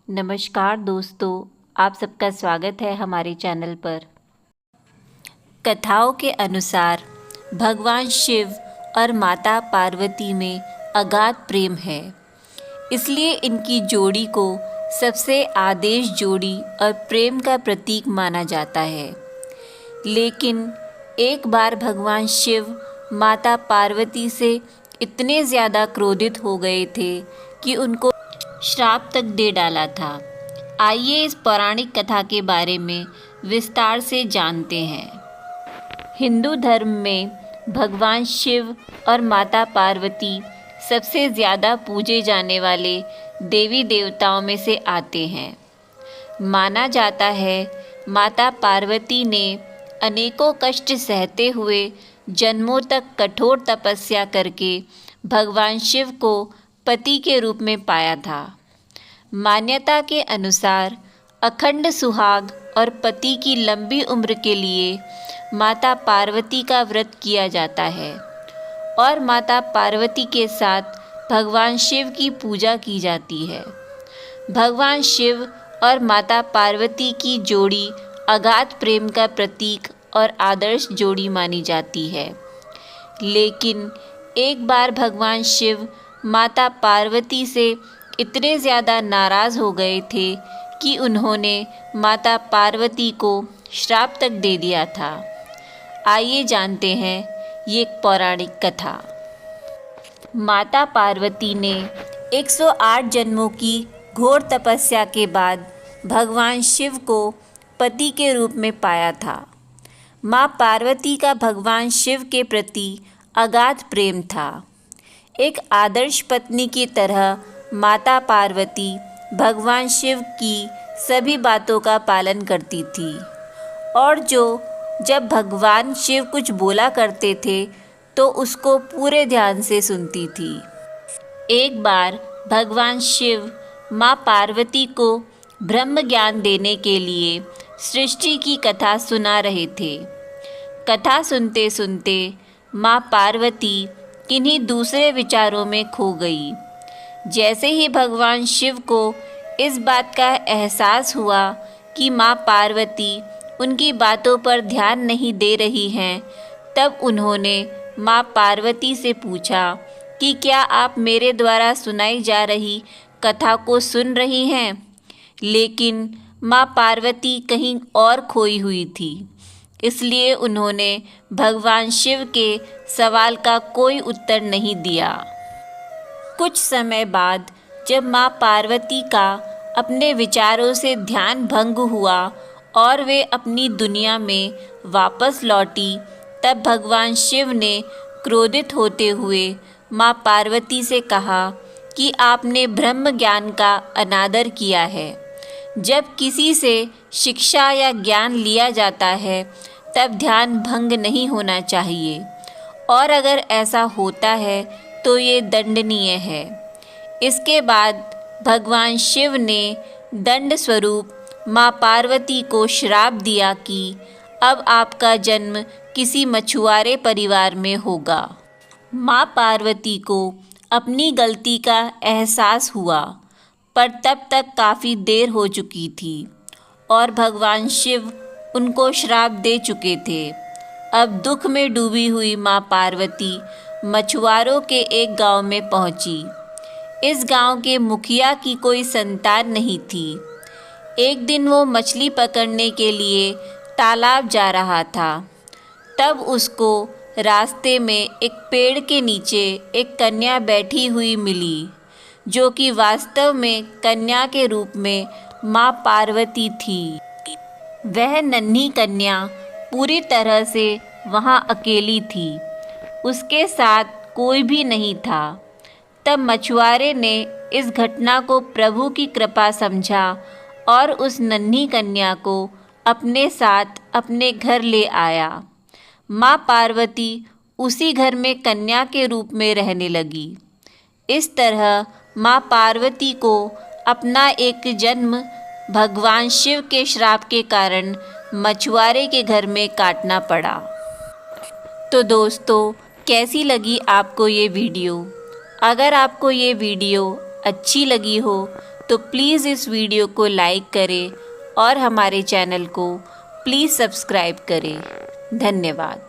नमस्कार दोस्तों, आप सबका स्वागत है हमारे चैनल पर। कथाओं के अनुसार भगवान शिव और माता पार्वती में अगाध प्रेम है, इसलिए इनकी जोड़ी को सबसे आदेश जोड़ी और प्रेम का प्रतीक माना जाता है। लेकिन एक बार भगवान शिव माता पार्वती से इतने ज़्यादा क्रोधित हो गए थे कि उनको श्राप तक दे डाला था। आइए इस पौराणिक कथा के बारे में विस्तार से जानते हैं। हिंदू धर्म में भगवान शिव और माता पार्वती सबसे ज़्यादा पूजे जाने वाले देवी देवताओं में से आते हैं। माना जाता है माता पार्वती ने अनेकों कष्ट सहते हुए जन्मों तक कठोर तपस्या करके भगवान शिव को पति के रूप में पाया था। मान्यता के अनुसार अखंड सुहाग और पति की लंबी उम्र के लिए माता पार्वती का व्रत किया जाता है और माता पार्वती के साथ भगवान शिव की पूजा की जाती है। भगवान शिव और माता पार्वती की जोड़ी अगाध प्रेम का प्रतीक और आदर्श जोड़ी मानी जाती है। लेकिन एक बार भगवान शिव माता पार्वती से इतने ज़्यादा नाराज़ हो गए थे कि उन्होंने माता पार्वती को श्राप तक दे दिया था। आइए जानते हैं ये एक पौराणिक कथा। माता पार्वती ने 108 जन्मों की घोर तपस्या के बाद भगवान शिव को पति के रूप में पाया था। माँ पार्वती का भगवान शिव के प्रति अगाध प्रेम था। एक आदर्श पत्नी की तरह माता पार्वती भगवान शिव की सभी बातों का पालन करती थी और जब भगवान शिव कुछ बोला करते थे तो उसको पूरे ध्यान से सुनती थी। एक बार भगवान शिव माँ पार्वती को ब्रह्म ज्ञान देने के लिए सृष्टि की कथा सुना रहे थे। कथा सुनते सुनते माँ पार्वती किन्हीं दूसरे विचारों में खो गई। जैसे ही भगवान शिव को इस बात का एहसास हुआ कि माँ पार्वती उनकी बातों पर ध्यान नहीं दे रही हैं, तब उन्होंने माँ पार्वती से पूछा कि क्या आप मेरे द्वारा सुनाई जा रही कथा को सुन रही हैं? लेकिन माँ पार्वती कहीं और खोई हुई थी, इसलिए उन्होंने भगवान शिव के सवाल का कोई उत्तर नहीं दिया। कुछ समय बाद जब माँ पार्वती का अपने विचारों से ध्यान भंग हुआ और वे अपनी दुनिया में वापस लौटी, तब भगवान शिव ने क्रोधित होते हुए माँ पार्वती से कहा कि आपने ब्रह्म ज्ञान का अनादर किया है। जब किसी से शिक्षा या ज्ञान लिया जाता है तब ध्यान भंग नहीं होना चाहिए, और अगर ऐसा होता है तो ये दंडनीय है। इसके बाद भगवान शिव ने दंड स्वरूप माँ पार्वती को श्राप दिया कि अब आपका जन्म किसी मछुआरे परिवार में होगा। माँ पार्वती को अपनी गलती का एहसास हुआ, पर तब तक काफ़ी देर हो चुकी थी और भगवान शिव उनको श्राप दे चुके थे। अब दुख में डूबी हुई माँ पार्वती मछुआरों के एक गांव में पहुंची। इस गांव के मुखिया की कोई संतान नहीं थी। एक दिन वो मछली पकड़ने के लिए तालाब जा रहा था, तब उसको रास्ते में एक पेड़ के नीचे एक कन्या बैठी हुई मिली, जो कि वास्तव में कन्या के रूप में माँ पार्वती थी। वह नन्ही कन्या पूरी तरह से वहाँ अकेली थी, उसके साथ कोई भी नहीं था। तब मछुआरे ने इस घटना को प्रभु की कृपा समझा और उस नन्ही कन्या को अपने साथ अपने घर ले आया। माँ पार्वती उसी घर में कन्या के रूप में रहने लगी। इस तरह माँ पार्वती को अपना एक जन्म भगवान शिव के श्राप के कारण मछुआरे के घर में काटना पड़ा। तो दोस्तों, कैसी लगी आपको ये वीडियो? अगर आपको ये वीडियो अच्छी लगी हो तो प्लीज़ इस वीडियो को लाइक करें और हमारे चैनल को प्लीज़ सब्सक्राइब करें। धन्यवाद।